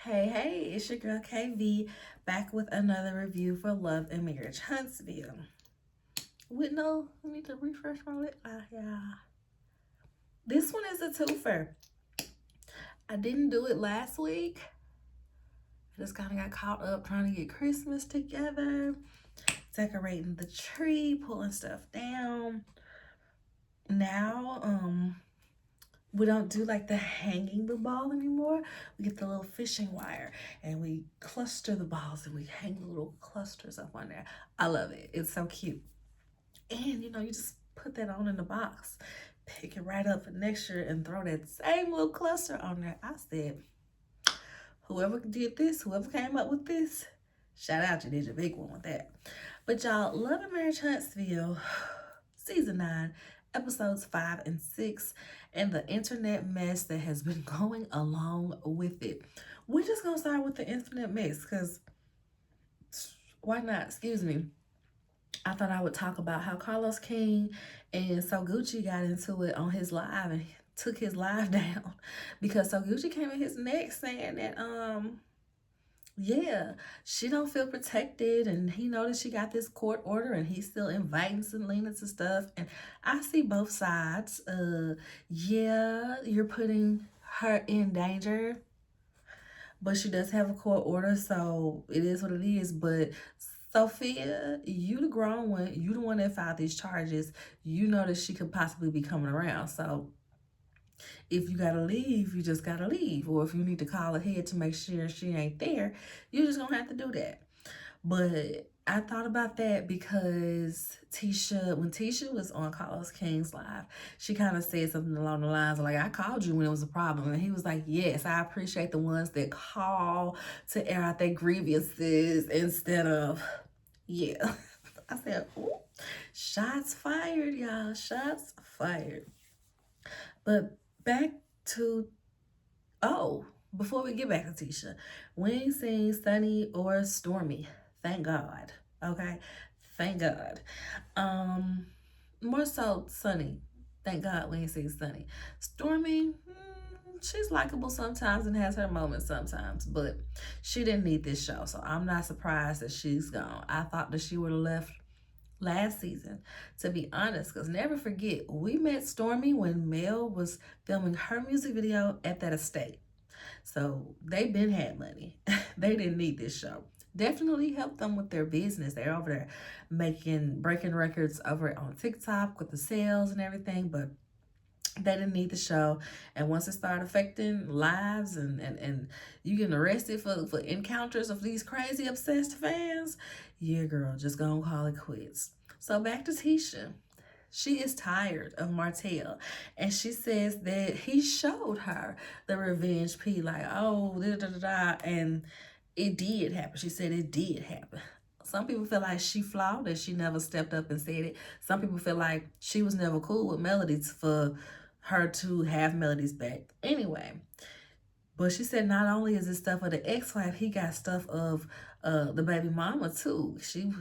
Hey, it's your girl KV back with another review for Love and Marriage Huntsville. I need to refresh my lip. Yeah. This one is a twofer. I didn't do it last week. I just kind of got caught up trying to get Christmas together, decorating the tree, pulling stuff down. Now, we don't do like the hanging the ball anymore. We get the little fishing wire and we cluster the balls and we hang little clusters up on there. I love it. It's so cute. And you just put that on in the box, pick it right up for next year and throw that same little cluster on there. I said, whoever did this, whoever came up with this, shout out, you did your big one with that. But y'all, Love and Marriage Huntsville, season 9, episodes 5 and 6, and the internet mess that has been going along with it. We're just gonna start with the internet mess because why not? Excuse me. I thought I would talk about how Carlos King and So Gucci got into it on his live and took his live down because So Gucci came in his neck saying that yeah, she don't feel protected and he noticed she got this court order and he's still inviting Selena to stuff. And I see both sides. Yeah, you're putting her in danger, but she does have a court order, so it is what it is. But Sophia, you the grown one, you the one that filed these charges. You know that she could possibly be coming around. So if you gotta leave, you just gotta leave. Or if you need to call ahead to make sure she ain't there, you're just gonna have to do that. But I thought about that because when Tisha was on Carlos King's live, she kind of said something along the lines of like, I called you when it was a problem. And he was like, yes, I appreciate the ones that call to air out their grievances instead of, yeah. I said, ooh, shots fired, y'all. Shots fired. But back to, before we get back to Tisha, we ain't seen Sunny or Stormy. Thank God. Okay? Thank God. More so Sunny. Thank God we ain't seen Sunny. Stormy, she's likable sometimes and has her moments sometimes, but she didn't need this show, so I'm not surprised that she's gone. I thought that she would have left last season, to be honest, because never forget, we met Stormy when Mel was filming her music video at that estate. So they been had money. They didn't need this show. Definitely helped them with their business. They're over there breaking records over on TikTok with the sales and everything, but they didn't need the show. And once it started affecting lives and you getting arrested for encounters of these crazy obsessed fans, yeah, girl, just gonna call it quits. So back to Tisha. She is tired of Martell, and she says that he showed her the revenge P, like, oh, da da da da, and it did happen. She said it did happen. Some people feel like she flawed, that she never stepped up and said it. Some people feel like she was never cool with Melody for her to have Melody's back. Anyway, but she said not only is it stuff of the ex-wife, he got stuff of the baby mama too.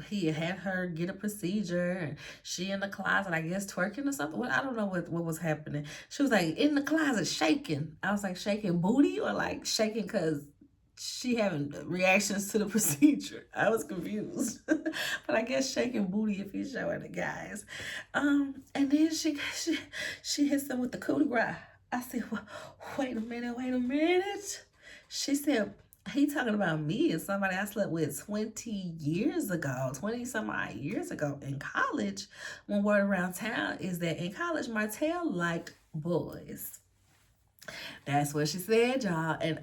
He had her get a procedure and she in the closet, I guess twerking or something. Well, I don't know what was happening. She was like in the closet shaking. I was like, shaking booty or like shaking because she having reactions to the procedure. I was confused. But I guess shaking booty if he's showing the guys. And then she hits him with the coup de grace. I said, well, wait a minute. She said, he talking about me and somebody I slept with 20 years ago, 20 some odd years ago in college. One word around town is that in college, Martell liked boys. That's what she said, y'all. And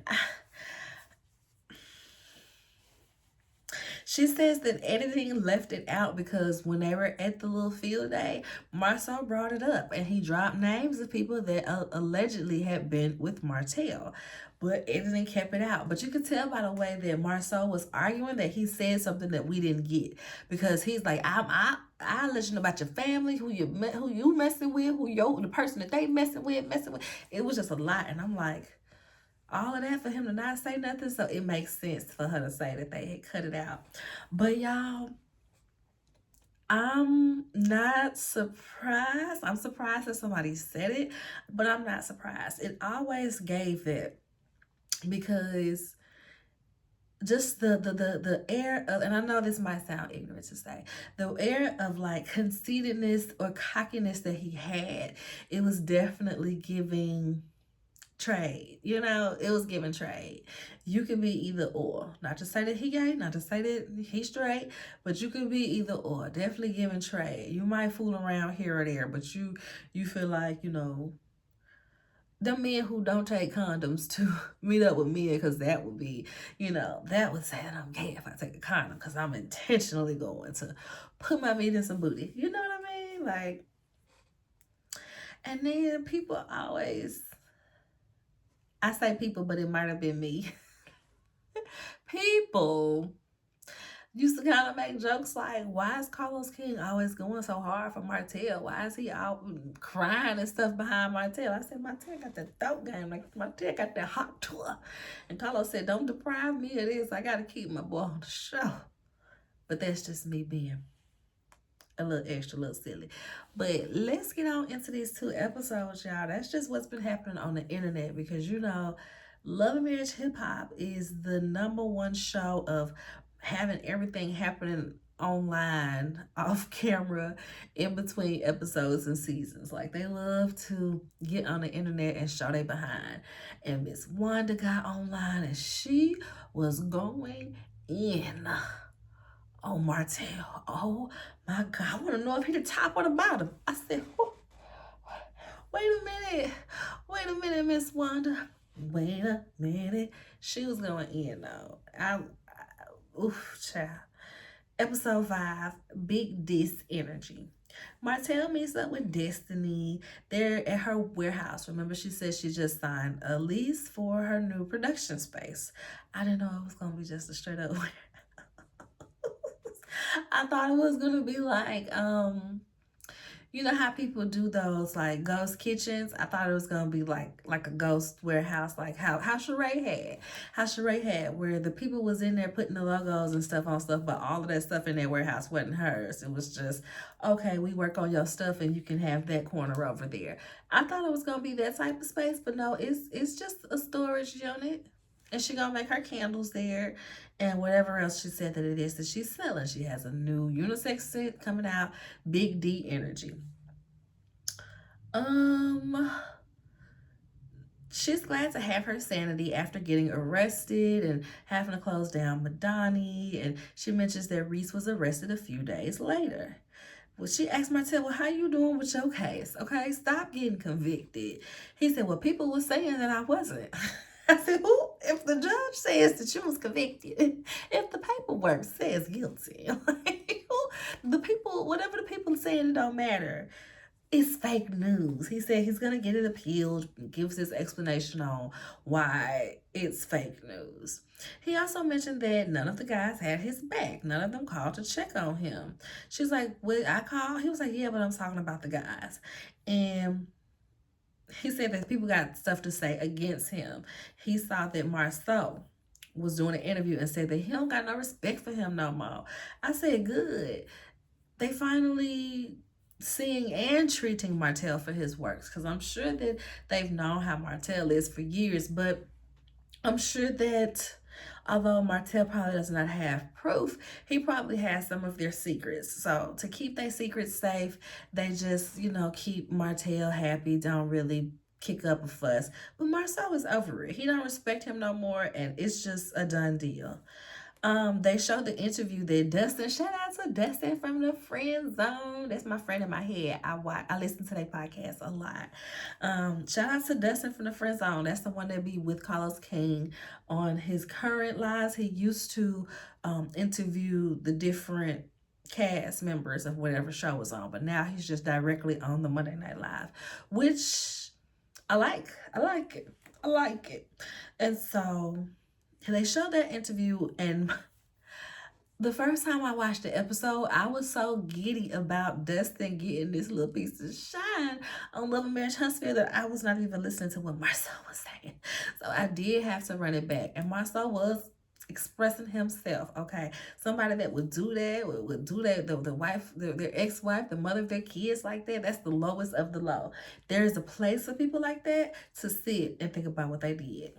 she says that editing left it out because when they were at the little field day, Marcel brought it up and he dropped names of people that allegedly had been with Martell. But editing kept it out. But you could tell by the way that Marcel was arguing that he said something that we didn't get. Because he's like, I let you know about your family, who you messing with, the person that they messing with. It was just a lot. And I'm like, all of that for him to not say nothing, so it makes sense for her to say that they had cut it out. But y'all, I'm not surprised. I'm surprised that somebody said it, but I'm not surprised. It always gave it because just the air of, and I know this might sound ignorant to say, the air of like conceitedness or cockiness that he had, it was definitely giving trade. You know, it was giving trade. You can be either or. Not to say that he gay, not to say that he straight, but you could be either or. Definitely giving trade. You might fool around here or there, but you feel like, you know, the men who don't take condoms to meet up with men, because that would be, you know, that would say that I'm gay if I take a condom, because I'm intentionally going to put my meat in some booty. You know what I mean? Like, and then people always, I say people, but it might have been me. People used to kind of make jokes like, why is Carlos King always going so hard for Martell? Why is he out crying and stuff behind Martell? I said, Martell got that throat game. Like, Martell got that hot tour. And Carlos said, don't deprive me of this. I got to keep my boy on the show. But that's just me being a little extra, a little silly. But let's get on into these 2 episodes, y'all. That's just what's been happening on the internet, because, you know, Love and Marriage Hip Hop is the #1 show of having everything happening online, off camera, in between episodes and seasons. Like, they love to get on the internet and show they behind. And Miss Wanda got online and she was going in. Oh, Martell. Oh, my God. I want to know if he the top or the bottom. I said, oh, wait a minute. Wait a minute, Miss Wanda. Wait a minute. She was going in, though. Oof, child. Episode 5, Big Dis Energy. Martell meets up with Destiny. They're at her warehouse. Remember, she said she just signed a lease for her new production space. I didn't know it was going to be just a straight up warehouse. I thought it was gonna be like, you know how people do those like ghost kitchens? I thought it was gonna be like a ghost warehouse, like how Sheree had, where the people was in there putting the logos and stuff on stuff, but all of that stuff in that warehouse wasn't hers. It was just, okay, we work on your stuff and you can have that corner over there. I thought it was gonna be that type of space, but no, it's just a storage unit. And she gonna make her candles there and whatever else she said that it is that she's selling. She has a new unisex scent coming out, Big D Energy. She's glad to have her sanity after getting arrested and having to close down Madani. And she mentions that Reese was arrested a few days later. Well, she asked Martell, well, how you doing with your case? Okay, stop getting convicted. He said, well, people were saying that I wasn't. I said, who? If the judge says that you was convicted, if the paperwork says guilty, like, the people, whatever the people are saying, it don't matter. It's fake news. He said he's gonna get it appealed, gives his explanation on why it's fake news. He also mentioned that none of the guys had his back. None of them called to check on him. She's like, well, I called. He was like, yeah, but I'm talking about the guys. And he said that people got stuff to say against him. He saw that Marceau was doing an interview and said that he don't got no respect for him no more. I said, good. They finally seeing and treating Martell for his works, because I'm sure that they've known how Martell is for years, but I'm sure that although Martell probably does not have proof, he probably has some of their secrets. So to keep their secrets safe, they just, you know, keep Martell happy, don't really kick up a fuss. But Marceau is over it. He don't respect him no more, and it's just a done deal. They showed the interview that Dustin, shout out to Dustin from the Friend Zone. That's my friend in my head. I listen to their podcast a lot. Shout out to Dustin from the Friend Zone. That's the one that be with Carlos King on his current lives. He used to interview the different cast members of whatever show was on, but now he's just directly on the Monday Night Live, which I like. I like it. I like it. And so they showed that interview, and the first time I watched the episode, I was so giddy about Dustin getting this little piece of shine on Love and Marriage Huntsville that I was not even listening to what Marceau was saying. So I did have to run it back. And Marceau was expressing himself, okay? Somebody that would do that, would do that, the wife, their ex-wife, the mother of their kids like that, that's the lowest of the low. There is a place for people like that to sit and think about what they did.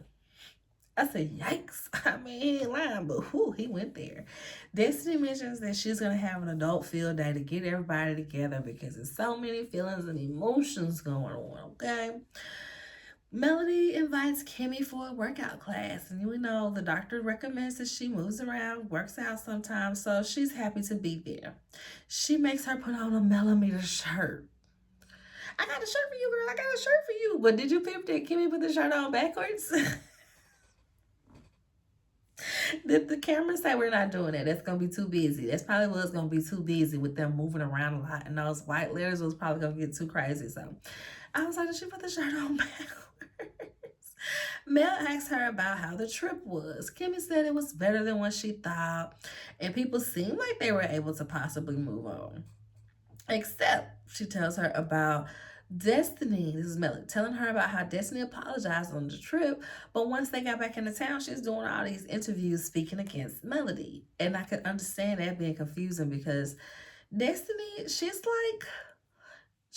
I said, yikes. I mean, he ain't lying, but whew, he went there. Destiny mentions that she's going to have an adult field day to get everybody together because there's so many feelings and emotions going on, okay? Melody invites Kimmy for a workout class, and we know the doctor recommends that she moves around, works out sometimes, so she's happy to be there. She makes her put on a millimeter shirt. I got a shirt for you, girl. I got a shirt for you. But did you peep that Kimmy put the shirt on backwards? Did the camera say we're not doing that? That's gonna be too busy. That's probably was gonna be too busy with them moving around a lot, and those white letters was probably gonna get too crazy. So I was like, did she put the shirt on backwards? Mel asked her about how the trip was. Kimmy said it was better than what she thought, and people seemed like they were able to possibly move on. Except she tells her about Destiny. This is Melody telling her about how Destiny apologized on the trip, but once they got back into town, she's doing all these interviews speaking against Melody. And I could understand that being confusing because Destiny, she's like,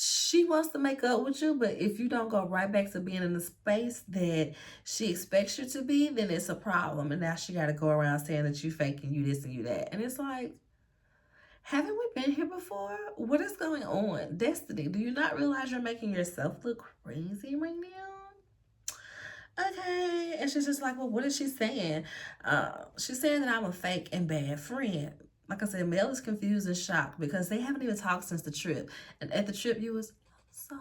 she wants to make up with you, but if you don't go right back to being in the space that she expects you to be, then it's a problem. And now she got to go around saying that you faking you this and you that. And it's like, haven't we been here before? What is going on? Destiny, do you not realize you're making yourself look crazy right now? Okay. And she's just like, well, what is she saying? She's saying that I'm a fake and bad friend. Like I said, Mel is confused and shocked because they haven't even talked since the trip. And at the trip, you was, I'm sorry.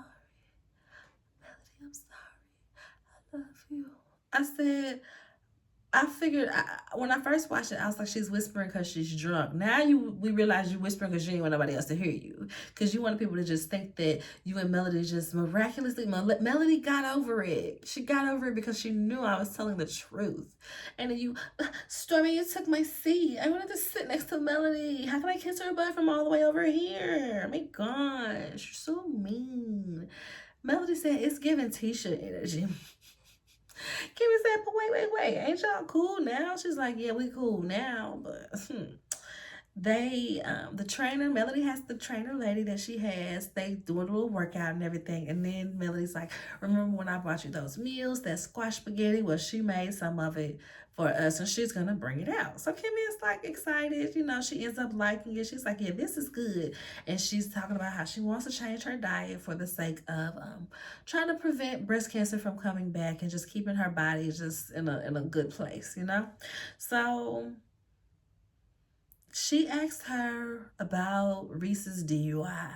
Melody, I'm sorry. I love you. I said, I figured when I first watched it, I was like, she's whispering because she's drunk. Now we realize you're whispering because you didn't want nobody else to hear you. Because you wanted people to just think that you and Melody just miraculously, Melody got over it. She got over it because she knew I was telling the truth. And then you, Stormy, you took my seat. I wanted to sit next to Melody. How can I kiss her butt from all the way over here? Oh my gosh, you're so mean. Melody said, it's giving Tisha energy. Kimmy said, but wait, ain't y'all cool now? She's like, yeah, we cool now, but they, the trainer, Melody has the trainer lady that she has, they do a little workout and everything, and then Melody's like, remember when I brought you those meals, that squash spaghetti? Well, she made some of it for us, and she's gonna bring it out. So Kimmy is like excited, you know, she ends up liking it. She's like, yeah, this is good. And she's talking about how she wants to change her diet for the sake of trying to prevent breast cancer from coming back and just keeping her body just in a good place, you know? So she asked her about Reese's DUI.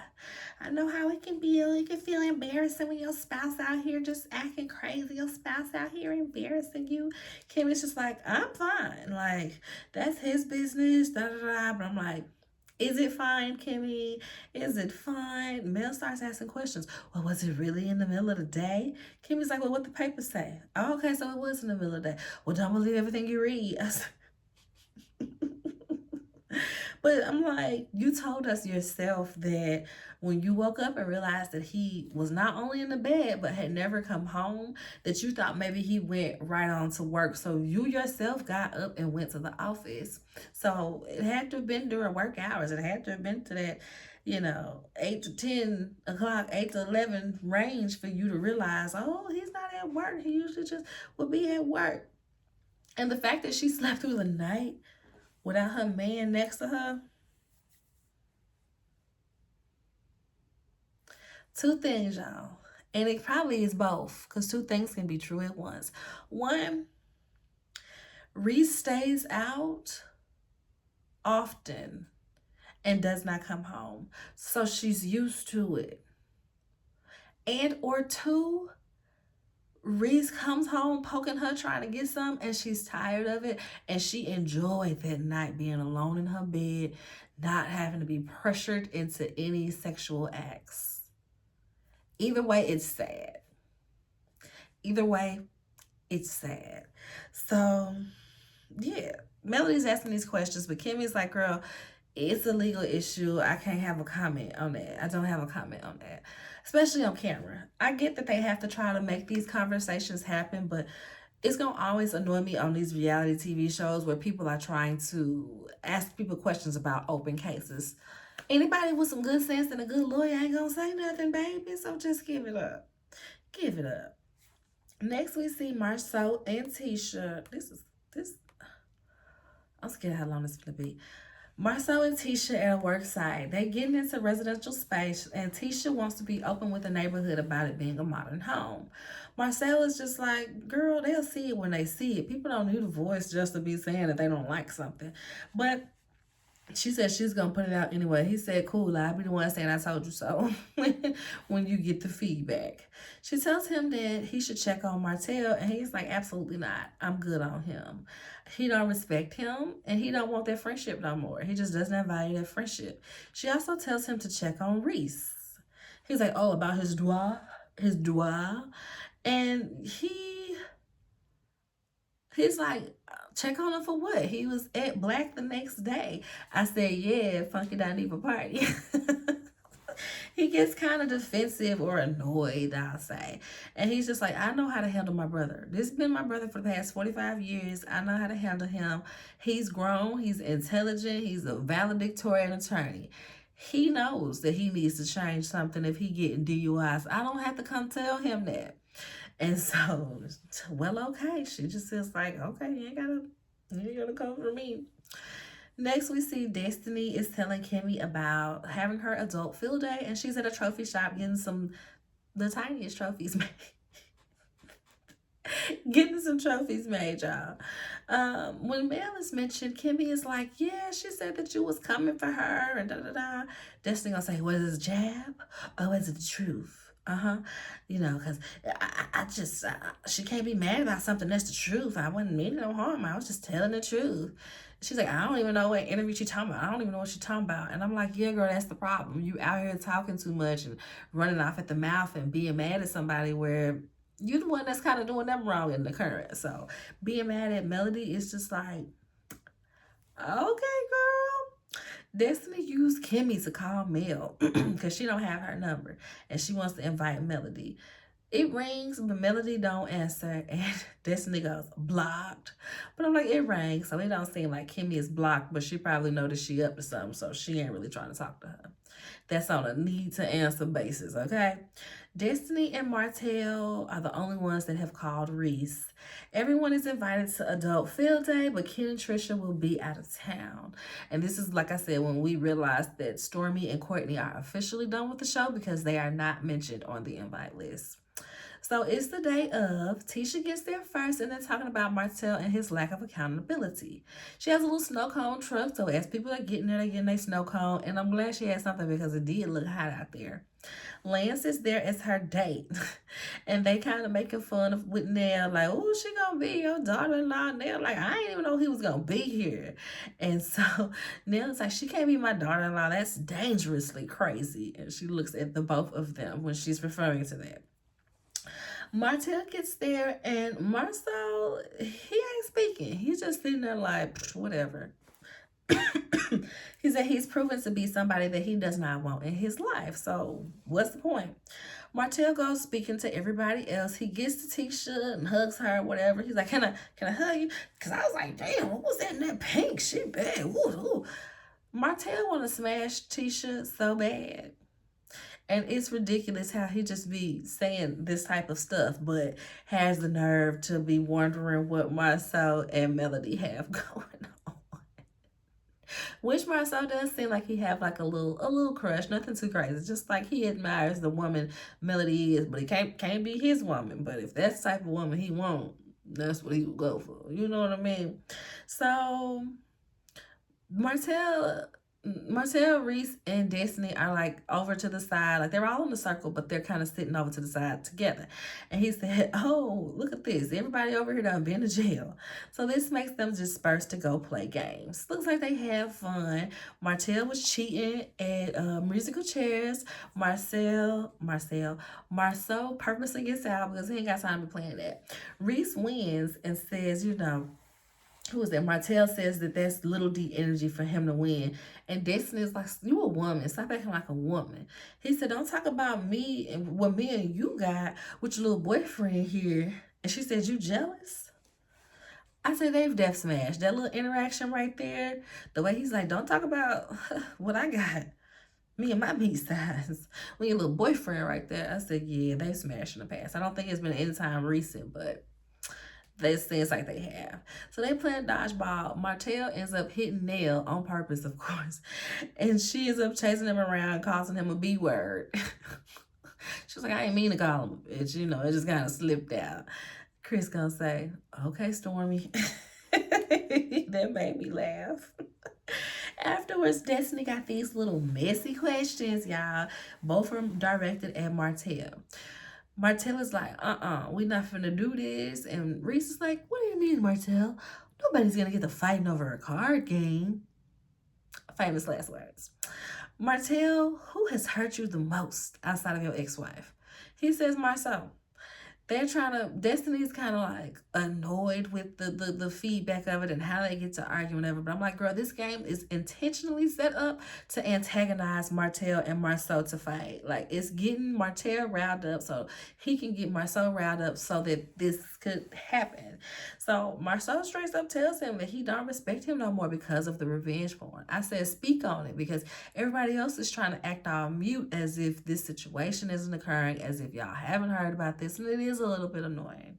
I know how it can be. It can feel embarrassing when your spouse out here just acting crazy. Your spouse out here embarrassing you. Kimmy's just like, I'm fine. Like, that's his business. Da da da. But I'm like, is it fine, Kimmy? Is it fine? Mel starts asking questions. Well, was it really in the middle of the day? Kimmy's like, well, what the papers say? Oh, okay, so it was in the middle of the day. Well, don't believe everything you read. But I'm like, you told us yourself that when you woke up and realized that he was not only in the bed, but had never come home, that you thought maybe he went right on to work. So you yourself got up and went to the office. So it had to have been during work hours. It had to have been to that, 8 to 10 o'clock, 8 to 11 range for you to realize, oh, he's not at work. He usually just would be at work. And the fact that she slept through the night without her man next to her. Two things, y'all. And it probably is both, because two things can be true at once. One, Reese stays out often and does not come home. So she's used to it. And or two, Reese comes home poking her, trying to get some, and she's tired of it. And she enjoyed that night being alone in her bed, not having to be pressured into any sexual acts. Either way, it's sad. Either way, it's sad. So, yeah, Melody's asking these questions, but Kimmy's like, girl, it's a legal issue. I can't have a comment on that. I don't have a comment on that, especially on camera. I get that they have to try to make these conversations happen, but it's going to always annoy me on these reality TV shows where people are trying to ask people questions about open cases. Anybody with some good sense and a good lawyer ain't going to say nothing, baby, so just give it up. Give it up. Next, we see Marceau and Tisha. This. I'm scared how long this is gonna be. Marcel and Tisha at a work site. They getting into residential space, and Tisha wants to be open with the neighborhood about it being a modern home. Marcel is just like, girl, they'll see it when they see it. People don't need a voice just to be saying that they don't like something. But she said she's gonna put it out anyway. He said, cool, I'll be the one saying I told you so when you get the feedback. She tells him that he should check on Martell, and he's like, absolutely not. I'm good on him. He don't respect him, and he don't want that friendship no more. He just doesn't value that friendship. She also tells him to check on Reese. He's like, oh, about his doigt. And he's like, check on him for what? He was at Black the next day. I said, yeah, Funky don't even party. He gets kind of defensive or annoyed, I'll say. And he's just like, I know how to handle my brother. This has been my brother for the past 45 years. I know how to handle him. He's grown. He's intelligent. He's a valedictorian attorney. He knows that he needs to change something if he getting DUIs. I don't have to come tell him that. And so, well, okay. She just feels like, okay, you ain't gotta come for me. Next, we see Destiny is telling Kimmy about having her adult field day, and she's at a trophy shop getting the tiniest trophies made. Getting some trophies made, y'all. When Mel is mentioned, Kimmy is like, yeah, she said that you was coming for her, and da da da. Destiny gonna say, was it a jab or was it the truth? Because I just, she can't be mad about something that's the truth. I wasn't meaning no harm. I was just telling the truth. She's like, I don't even know what interview she's talking about. I don't even know what she's talking about. And I'm like, yeah, girl, that's the problem. You out here talking too much and running off at the mouth and being mad at somebody where you're the one that's kind of doing them wrong in the current. So being mad at Melody is just like, okay, girl. Destiny used Kimmy to call Mel because she don't have her number and she wants to invite Melody. It rings, but Melody don't answer, and Destiny goes, blocked. But I'm like, it rings, so it don't seem like Kimmy is blocked, but she probably know that she up to something, so she ain't really trying to talk to her. That's on a need to answer basis, okay? Destiny and Martell are the only ones that have called Reese. Everyone is invited to adult field day, but Ken and Trisha will be out of town. And this is, like I said, when we realized that Stormy and Courtney are officially done with the show because they are not mentioned on the invite list. So it's the day of. Tisha gets there first, and they're talking about Martell and his lack of accountability. She has a little snow cone truck, so as people are getting there, they're getting their snow cone, and I'm glad she had something because it did look hot out there. Lance is there as her date, and they kind of making fun of with Nell, like, oh, she gonna be your daughter-in-law. Nell, like, I didn't even know he was gonna be here. And so Nell's like, she can't be my daughter-in-law. That's dangerously crazy. And she looks at the both of them when she's referring to that. Martell gets there, and Marcel, he ain't speaking. He's just sitting there like, whatever. He said he's proven to be somebody that he does not want in his life. So what's the point? Martell goes speaking to everybody else. He gets to Tisha and hugs her, whatever. He's like, can I hug you? Because I was like, damn, what was that in that pink? She bad. Ooh, ooh. Martell want to smash Tisha so bad. And it's ridiculous how he just be saying this type of stuff, but has the nerve to be wondering what Marcel and Melody have going on. Which Marcel does seem like he have like a little crush, nothing too crazy. Just like he admires the woman Melody is, but he can't be his woman. But if that's the type of woman he want, that's what he would go for. You know what I mean? So Martell, Reese, and Destiny are like over to the side. Like they're all in the circle, but they're kind of sitting over to the side together. And he said, oh, look at this. Everybody over here done been to jail. So this makes them disperse to go play games. Looks like they have fun. Martell was cheating at musical chairs. Marceau purposely gets out because he ain't got time to be playing that. Reese wins and says, who is that? Martell says that that's little D energy for him to win. And Destiny is like, you a woman. Stop acting like a woman. He said, don't talk about me and what me and you got with your little boyfriend here. And she said, you jealous? I said, they've death smashed. That little interaction right there, the way he's like, don't talk about what I got Me and my beat size. When your little boyfriend right there, I said, yeah, they smashed in the past. I don't think it's been any time recent, but they seems like they have. So they playing dodgeball. Martell ends up hitting Nell on purpose, of course. And she ends up chasing him around, causing him a B word. She was like, I ain't mean to call him a bitch. It just kind of slipped out. Chris gonna say, okay, Stormy. That made me laugh. Afterwards, Destiny got these little messy questions, y'all. Both of them directed at Martell. Martell is like, we not finna do this. And Reese is like, what do you mean, Martell? Nobody's gonna get to fighting over a card game. Famous last words. Martell, who has hurt you the most outside of your ex-wife? He says, Marceau. They're trying to, Destiny's kind of like annoyed with the feedback of it and how they get to argue whatever. But I'm like, girl, this game is intentionally set up to antagonize Martell and Marceau to fight. Like, it's getting Martell riled up so he can get Marceau riled up so that this could happen. So Marceau straight up tells him that he don't respect him no more because of the revenge porn. I said, speak on it, because everybody else is trying to act all mute as if this situation isn't occurring, as if y'all haven't heard about this, and it is a little bit annoying.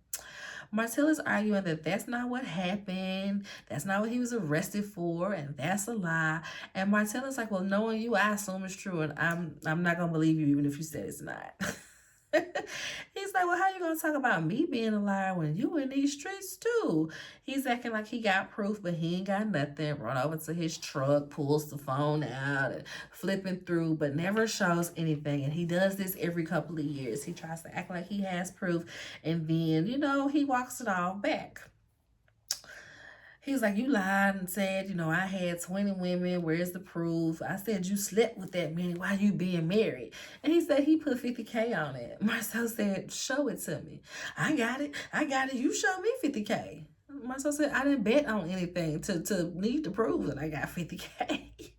Martell is arguing that that's not what happened, that's not what he was arrested for, and that's a lie. And Martell is like, well, knowing you, I assume it's true, and I'm not gonna believe you even if you said it's not. He's like, well, how you gonna talk about me being a liar when you in these streets too? He's acting like he got proof, but he ain't got nothing. Run over to his truck, pulls the phone out and flipping through, but never shows anything. And he does this every couple of years. He tries to act like he has proof, and then, he walks it all back. He's like, you lied and said, I had 20 women. Where's the proof? I said, you slept with that many. Why you being married? And he said he put 50K on it. Marcel said, show it to me. I got it. You show me 50K. Marcel said, I didn't bet on anything to need to prove that I got 50K.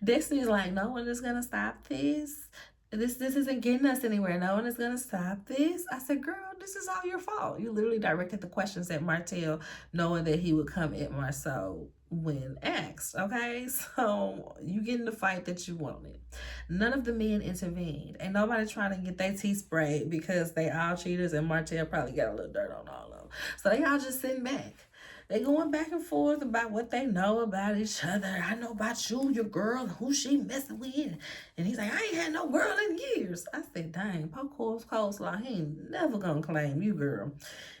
Destiny's like, no one is going to stop this. This isn't getting us anywhere. No one is going to stop this. I said, girl, this is all your fault. You literally directed the questions at Martell, knowing that he would come at Marceau when asked, okay? So you get in the fight that you wanted. None of the men intervened. Ain't nobody trying to get their teeth sprayed because they all cheaters, and Martell probably got a little dirt on all of them. So they all just sitting back. They going back and forth about what they know about each other. I know about you, your girl, who she messing with. And he's like, I ain't had no girl in years. I said, dang, Poco's coleslaw, he ain't never gonna claim you, girl.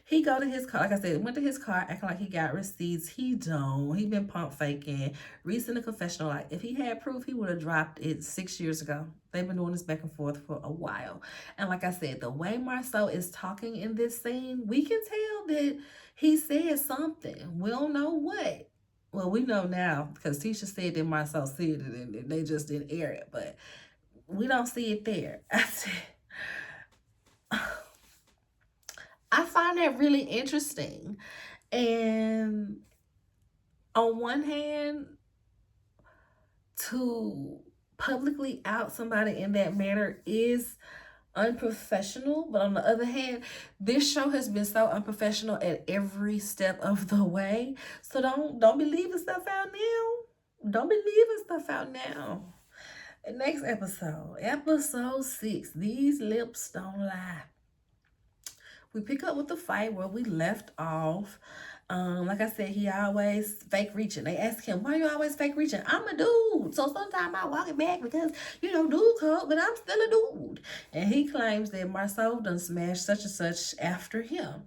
He go to his car, like I said, went to his car acting like he got receipts. He don't. He been pump faking. Reese in the confessional, like, if he had proof, he would have dropped it 6 years ago. They've been doing this back and forth for a while. And like I said, the way Marceau is talking in this scene, we can tell that he said something. We don't know what. Well, we know now because Tisha said that Marceau said it and they just didn't air it, but we don't see it there. I said, I find that really interesting. And on one hand, to publicly out somebody in that manner is unprofessional, but on the other hand, this show has been so unprofessional at every step of the way. So don't be leaving stuff out now. Don't be leaving stuff out now. Next episode 6, These Lips Don't Lie. We pick up with the fight where we left off. Like I said, he always fake reaching. They ask him, why you always fake reaching? I'm a dude, so sometimes I walk it back because, dude code, but I'm still a dude. And he claims that Marceau done smashed such and such after him.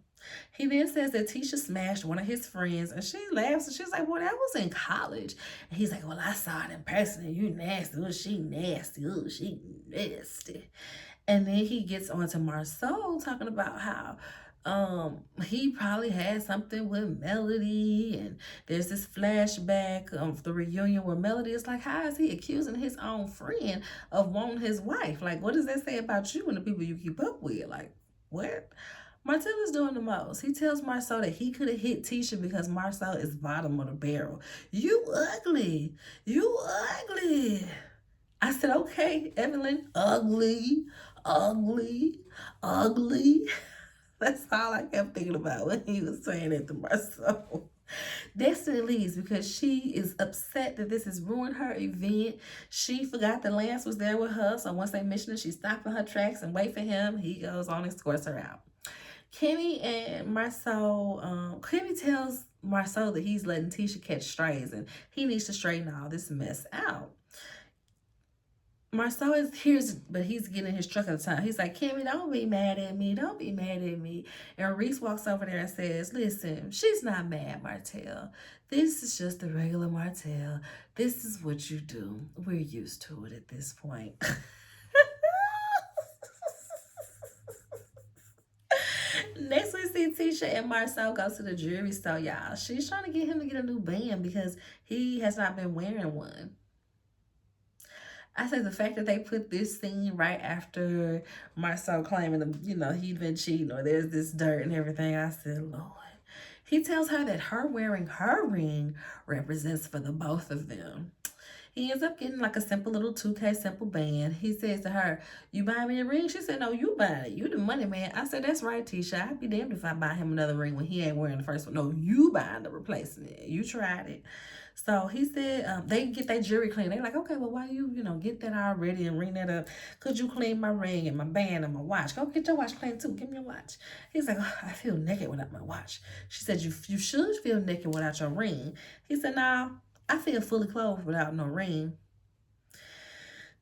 He then says that Tisha smashed one of his friends, and she laughs, and she's like, well, that was in college. And he's like, well, I saw it in person, and you nasty. Oh, she nasty. Oh, she nasty. And then he gets on to Marceau talking about how he probably had something with Melody, and there's this flashback of the reunion where Melody is like, how is he accusing his own friend of wanting his wife? Like, what does that say about you and the people you keep up with? Like, what? Martell is doing the most. He tells Marceau that he could have hit Tisha because Marceau is bottom of the barrel. You ugly. You ugly. I said, okay, Evelyn, ugly, ugly, ugly. That's all I kept thinking about when he was saying it to Marceau. Destiny leaves because she is upset that this has ruined her event. She forgot that Lance was there with her, so once they mention it, she stopped in her tracks and wait for him. He goes on and escorts her out. Kenny and Marceau, Kenny tells Marceau that he's letting Tisha catch strays and he needs to straighten all this mess out. Marceau is here's but he's getting his truck at the time. He's like, Kimmy, don't be mad at me. Don't be mad at me. And Reese walks over there and says, listen, she's not mad, Martell. This is just the regular Martell. This is what you do. We're used to it at this point. Next we see Tisha and Marcel go to the jewelry store, y'all. She's trying to get him to get a new band because he has not been wearing one. I said the fact that they put this scene right after Marcel claiming, he'd been cheating or there's this dirt and everything. I said, Lord. He tells her that her wearing her ring represents for the both of them. He ends up getting like a simple little 2K simple band. He says to her, you buy me a ring? She said, no, you buy it. You the money man. I said, that's right, Tisha. I'd be damned if I buy him another ring when he ain't wearing the first one. No, you buying the replacement. You tried it. So he said they get their jewelry clean. They're like, okay, well, why you get that already and ring that up? Could you clean my ring and my band and my watch? Go get your watch clean too. Give me your watch. He's like, oh, I feel naked without my watch. She said, you should feel naked without your ring. He said, no, I feel fully clothed without no ring.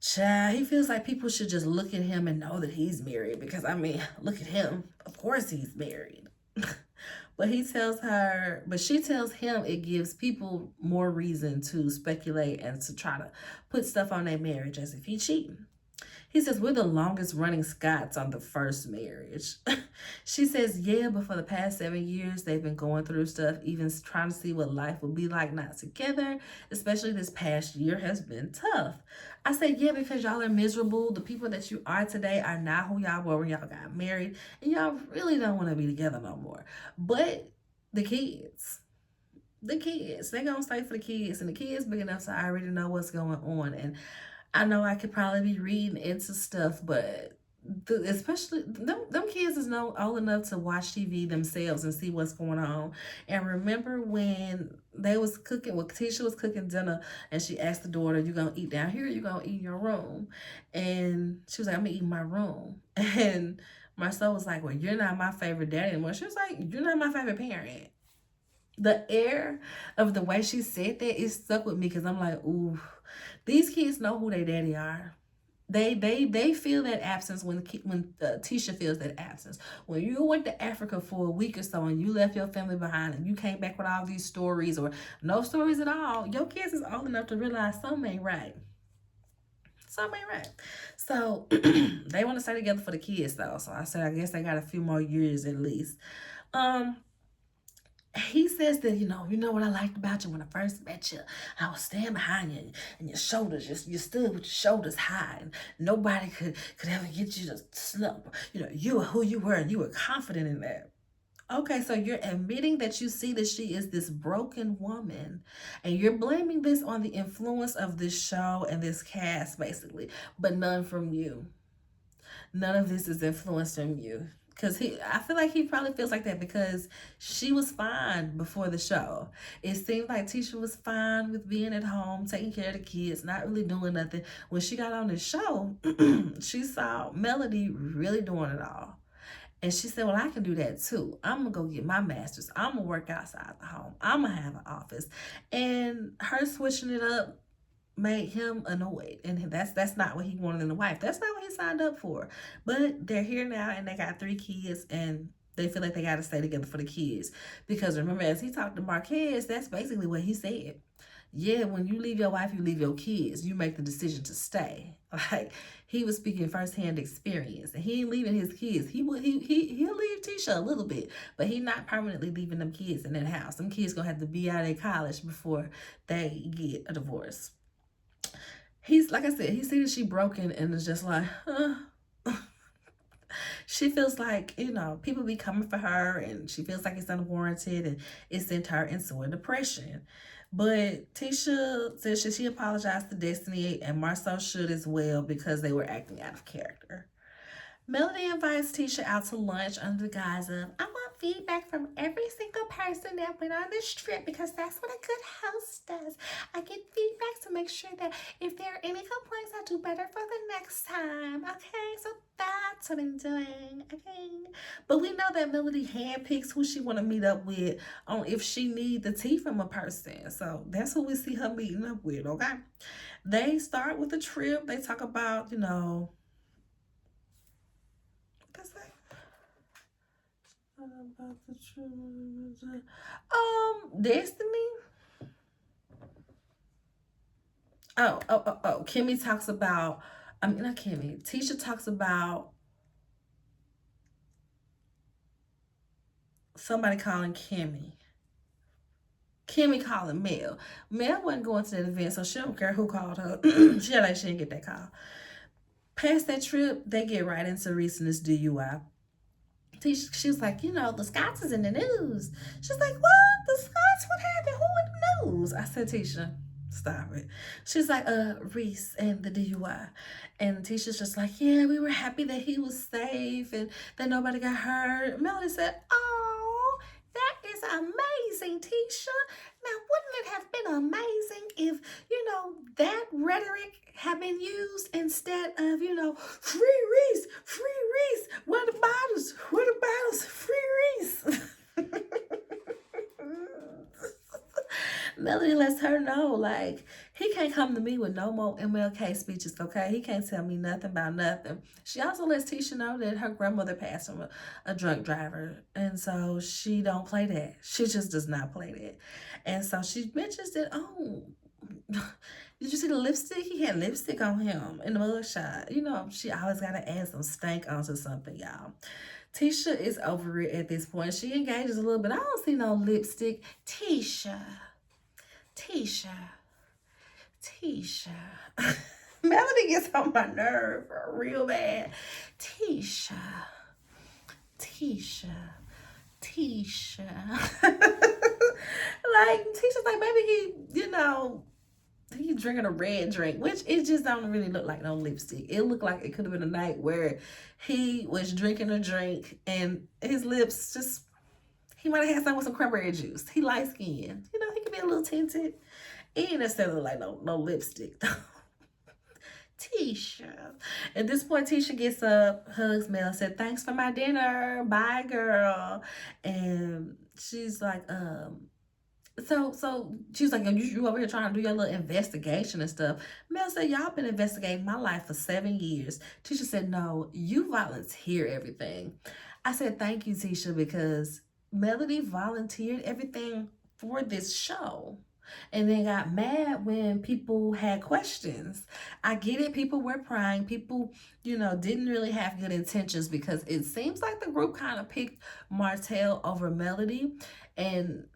Child, he feels like people should just look at him and know that he's married because, look at him. Of course he's married. But she tells him it gives people more reason to speculate and to try to put stuff on their marriage as if he's cheating. He says, we're the longest running Scots on the first marriage. She says, yeah, but for the past 7 years, they've been going through stuff, even trying to see what life would be like not together. Especially this past year has been tough. I said, yeah, because y'all are miserable. The people that you are today are not who y'all were when y'all got married. And y'all really don't want to be together no more. But the kids, they're going to stay for the kids. And the kids big enough so I already know what's going on. And I know I could probably be reading into stuff, but especially them kids is old enough to watch TV themselves and see what's going on. And remember when they was cooking, when Tisha was cooking dinner and she asked the daughter, you gonna eat down here or you gonna eat in your room? And she was like, I'm gonna eat in my room. And Marcel was like, well, you're not my favorite dad anymore. She was like, you're not my favorite parent. The air of the way she said that, it stuck with me because I'm like, ooh, these kids know who their daddy are. They feel that absence when Tisha feels that absence. When you went to Africa for a week or so and you left your family behind and you came back with all these stories or no stories at all, your kids is old enough to realize something ain't right. Something ain't right. So they want to stay together for the kids though. So I said, I guess they got a few more years at least. He says that, you know what I liked about you when I first met you? I was standing behind you and your shoulders, you stood with your shoulders high and nobody could ever get you to slump. You were who you were and you were confident in that. Okay, so you're admitting that you see that she is this broken woman and you're blaming this on the influence of this show and this cast basically, but none from you. None of this is influenced from you. Because I feel like he probably feels like that because she was fine before the show. It seemed like Tisha was fine with being at home, taking care of the kids, not really doing nothing. When she got on the show, she saw Melody really doing it all. And she said, well, I can do that too. I'm going to go get my master's. I'm going to work outside the home. I'm going to have an office. And her switching it up made him annoyed, and that's not what he wanted in a wife. That's not what he signed up for. But they're here now and they got 3 kids and they feel like they got to stay together for the kids. Because remember, as he talked to Marquez, that's basically what he said. Yeah, when you leave your wife, you leave your kids. You make the decision to stay. Like, he was speaking firsthand experience, and he ain't leaving his kids. He'll leave Tisha a little bit, but he not permanently leaving them kids in that house. Them kids gonna have to be out of college before they get a divorce. He's, like I said, he sees she broken and is just like, she feels like, people be coming for her and she feels like it's unwarranted and it sent her into a depression. But Tisha says she apologized to Destiny and Marcel should as well because they were acting out of character. Melody invites Tisha out to lunch under the guise of, I want feedback from every single person that went on this trip because that's what a good host does. I get feedback to make sure that if there are any complaints, I do better for the next time. Okay, so that's what I'm doing. Okay, but we know that Melody handpicks who she want to meet up with on if she need the tea from a person. So that's who we see her meeting up with. Okay, they start with the trip. They talk about what's that? About the trip. Destiny. Oh. Kimmy talks about. I mean, not Kimmy. Tisha talks about somebody calling Kimmy. Kimmy calling Mel. Mel wasn't going to that event, so she don't care who called her. She like she didn't get that call. Past that trip, they get right into Reese and this DUI. She was like, the Scots is in the news. She's like, what? The Scots? What happened? Who in the news? I said, Tisha, stop it. She's like, Reese and the DUI. And Tisha's just like, yeah, we were happy that he was safe and that nobody got hurt. Melody said, oh, that is amazing, Tisha. Now, wouldn't it have been amazing if, that rhetoric had been used instead of, free Reese, where the bottles, free Reese. Melody lets her know, like, he can't come to me with no more MLK speeches, okay? He can't tell me nothing about nothing. She also lets Tisha know that her grandmother passed from a drunk driver, and so she don't play that. She just does not play that. And so she mentions that, did you see the lipstick? He had lipstick on him in the mugshot. She always got to add some stank onto something, y'all. Tisha is over it at this point. She engages a little bit. I don't see no lipstick. Tisha. Melody gets on my nerve real bad. Tisha. Like, Tisha's like, maybe he's drinking a red drink, which it just don't really look like no lipstick. It looked like it could have been a night where he was drinking a drink and his lips just, he might have had something with some cranberry juice. He light skinned. He could be a little tinted. It ain't necessarily like no lipstick though. Tisha. At this point, Tisha gets up, hugs Mel, said, thanks for my dinner. Bye, girl. And she's like, so she was like, you over here trying to do your little investigation and stuff. Mel said, y'all been investigating my life for 7 years. Tisha said, no, you volunteer everything. I said, thank you, Tisha, because Melody volunteered everything for this show and then got mad when people had questions. I get it. People were prying. People, didn't really have good intentions because it seems like the group kind of picked Martell over Melody. And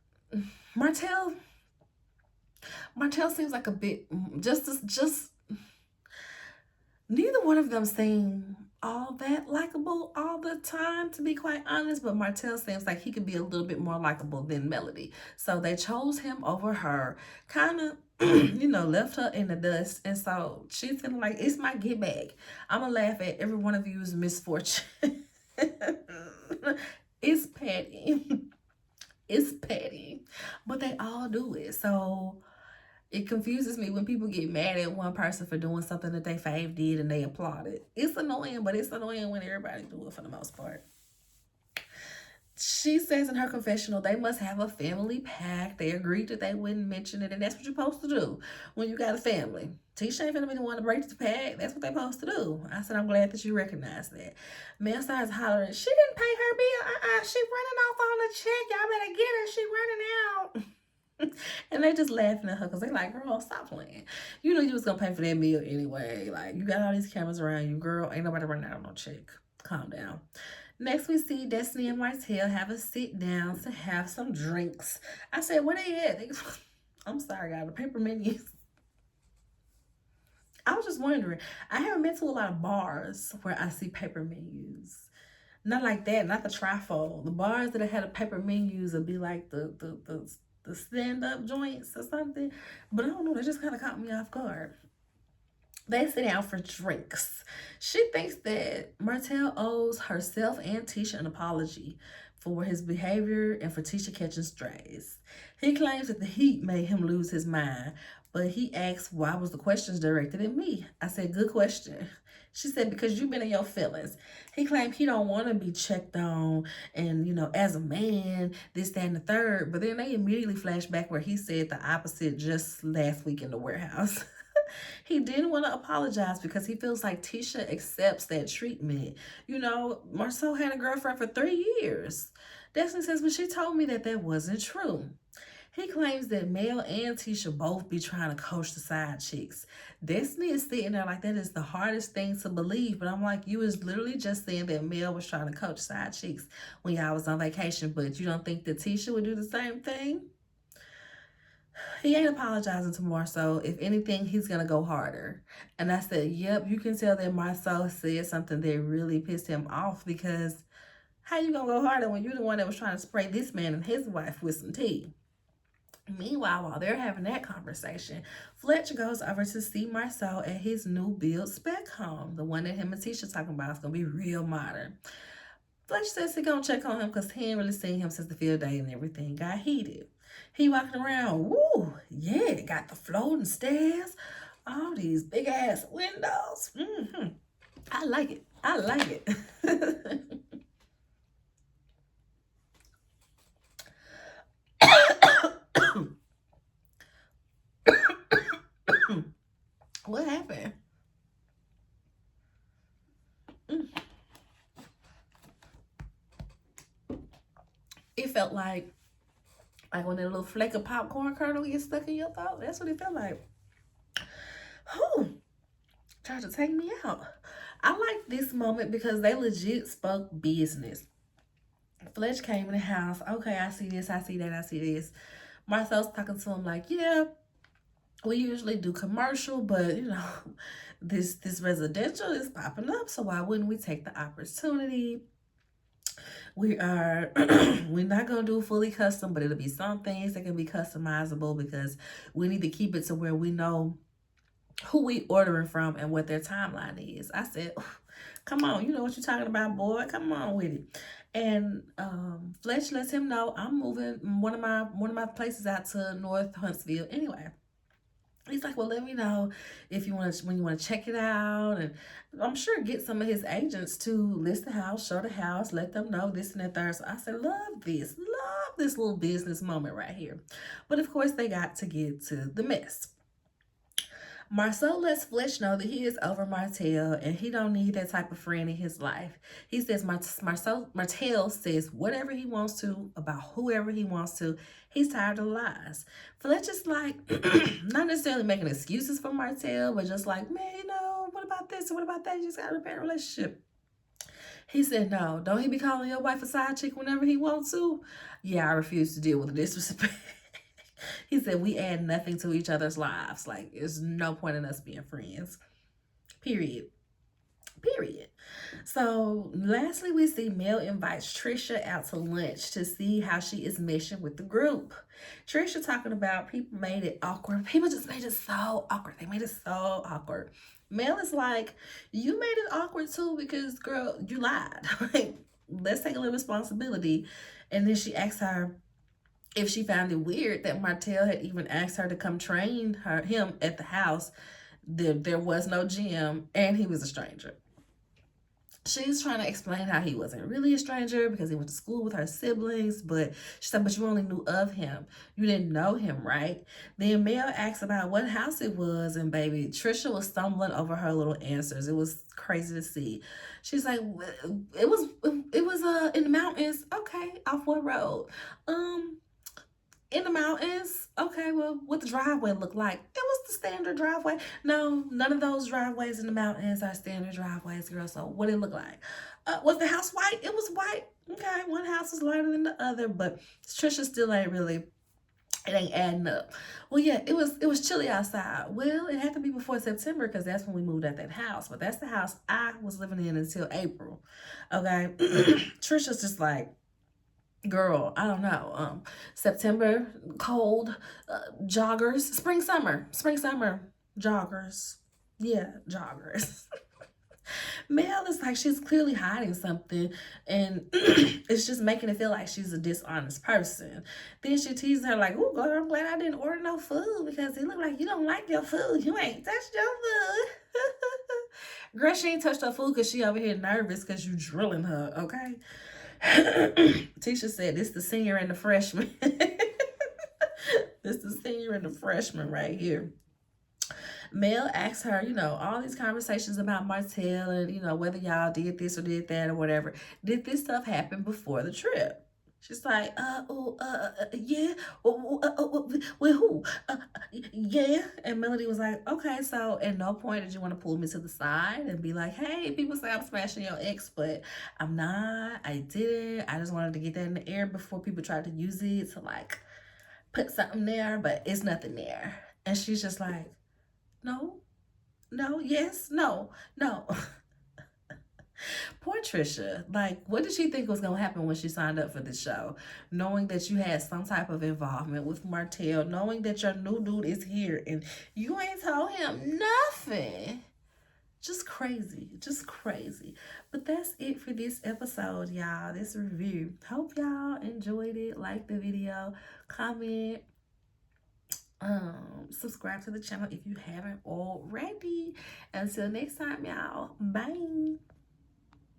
Martell seems like a bit just neither one of them seem all that likable all the time, to be quite honest, but Martell seems like he could be a little bit more likable than Melody. So they chose him over her, kind of, left her in the dust. And so she's feeling like, it's my get back. I'm going to laugh at every one of you's misfortune. It's petty. It's petty, but they all do it. So it confuses me when people get mad at one person for doing something that they fave did and they applaud it. It's annoying, but it's annoying when everybody do it for the most part. She says in her confessional, they must have a family pact. They agreed that they wouldn't mention it, and that's what you're supposed to do when you got a family. Tisha ain't finna be the one to break the pact. That's what they're supposed to do. I said, I'm glad that you recognize that. Mel starts hollering, she didn't pay her bill. She running off on the check. Y'all better get her. She running out. And they just laughing at her because they like, girl, stop playing. You was going to pay for that meal anyway. Like, you got all these cameras around you, girl. Ain't nobody running out on no check. Calm down. Next, we see Destiny and Martell have a sit down to have some drinks. I said, where they at? I'm sorry, guys. The paper menus. I was just wondering. I haven't been to a lot of bars where I see paper menus. Not like that. Not the trifold. The bars that had a paper menus would be like the stand-up joints or something. But I don't know. They just kind of caught me off guard. They sit down for drinks. She thinks that Martell owes herself and Tisha an apology for his behavior and for Tisha catching strays. He claims that the heat made him lose his mind, but he asks why was the questions directed at me. I said, good question. She said, because you've been in your feelings. He claimed he don't want to be checked on and, as a man, this, that, and the third. But then they immediately flash back where he said the opposite just last week in the warehouse. He didn't want to apologize because he feels like Tisha accepts that treatment. Marcel had a girlfriend for 3 years. Destiny says, but she told me that that wasn't true. He claims that Mel and Tisha both be trying to coach the side chicks. Destiny is sitting there like that is the hardest thing to believe. But I'm like, you was literally just saying that Mel was trying to coach side chicks when y'all was on vacation. But you don't think that Tisha would do the same thing? He ain't apologizing to Marceau. If anything, he's going to go harder. And I said, yep, you can tell that Marceau said something that really pissed him off, because how you going to go harder when you're the one that was trying to spray this man and his wife with some tea? Meanwhile, while they're having that conversation, Fletcher goes over to see Marceau at his new build spec home. The one that him and Tisha talking about is going to be real modern. Fletcher says he going to check on him because he ain't really seen him since the field day and everything got heated. He walking around, woo, yeah, got the floating stairs, all these big ass windows. I like it. I like it. What happened? It felt like when that little flake of popcorn kernel gets stuck in your throat. That's what it felt like. Whew. Tried to take me out. I like this moment because they legit spoke business. Fletch came in the house. Okay, I see this, I see that, I see this. Marcel's talking to him like, yeah, we usually do commercial, but this residential is popping up, so why wouldn't we take the opportunity? We're not gonna do fully custom, but it'll be some things that can be customizable because we need to keep it to where we know who we ordering from and what their timeline is. I said, come on, you know what you're talking about, boy. Come on with it. And Fletch lets him know I'm moving one of my places out to North Huntsville anyway. He's like, well, let me know if when you want to check it out. And I'm sure get some of his agents to list the house, show the house, let them know this and that third. So I said, love this little business moment right here. But of course, they got to get to the mess. Marceau lets Fletch know that he is over Martell and he don't need that type of friend in his life. He says Martell says whatever he wants to about whoever he wants to. He's tired of lies. Fletch is like, not necessarily making excuses for Martell, but just like, man, what about this and what about that? You just got to repair a relationship. He said, no, don't he be calling your wife a side chick whenever he wants to? Yeah, I refuse to deal with the disrespect. He said, we add nothing to each other's lives. Like, there's no point in us being friends. Period. So, lastly, we see Mel invites Trisha out to lunch to see how she is meshing with the group. Trisha talking about people made it awkward. People just made it so awkward. They made it so awkward. Mel is like, you made it awkward too because, girl, you lied. Like, let's take a little responsibility. And then she asks her if she found it weird that Martell had even asked her to come train him at the house. There was no gym and he was a stranger. She's trying to explain how he wasn't really a stranger because he went to school with her siblings, but she said, but you only knew of him. You didn't know him, right? Then Mel asked about what house it was, and baby, Trisha was stumbling over her little answers. It was crazy to see. She's like, it was in the mountains. Okay, off what road? In the mountains. Okay, well, what the driveway looked like? It was the standard driveway. No, none of those driveways in the mountains are standard driveways, girl. So what did it look like? Was the house white? It was white. Okay, one house is lighter than the other, but Trisha still ain't really, it ain't adding up. Well, yeah, it was chilly outside. Well, it had to be before September because that's when we moved out that house. But that's the house I was living in until April. Okay, Trisha's just like, girl, I don't know. September, cold, joggers, spring, summer, joggers. Yeah, joggers. Mel is like she's clearly hiding something, and it's just making it feel like she's a dishonest person. Then she teases her like, "Oh, girl, I'm glad I didn't order no food because it looked like you don't like your food. You ain't touched your food." Girl, she ain't touched her food because she over here nervous because you drilling her, okay? Tisha said, "This the senior and the freshman." This the senior and the freshman right here. Mel asks her, all these conversations about Martell and, whether y'all did this or did that or whatever. Did this stuff happen before the trip? She's like, yeah. With who? Yeah. And Melody was like, okay, so at no point did you want to pull me to the side and be like, hey, people say I'm smashing your ex, but I'm not. I didn't. I just wanted to get that in the air before people tried to use it to like put something there, but it's nothing there. And she's just like, no, no, yes, no, no. Poor Trisha. Like, what did she think was gonna happen when she signed up for this show? Knowing that you had some type of involvement with Martell, knowing that your new dude is here and you ain't told him nothing. Just crazy. Just crazy. But that's it for this episode, y'all. This review. Hope y'all enjoyed it. Like the video, comment, subscribe to the channel if you haven't already. Until next time, y'all. Bye.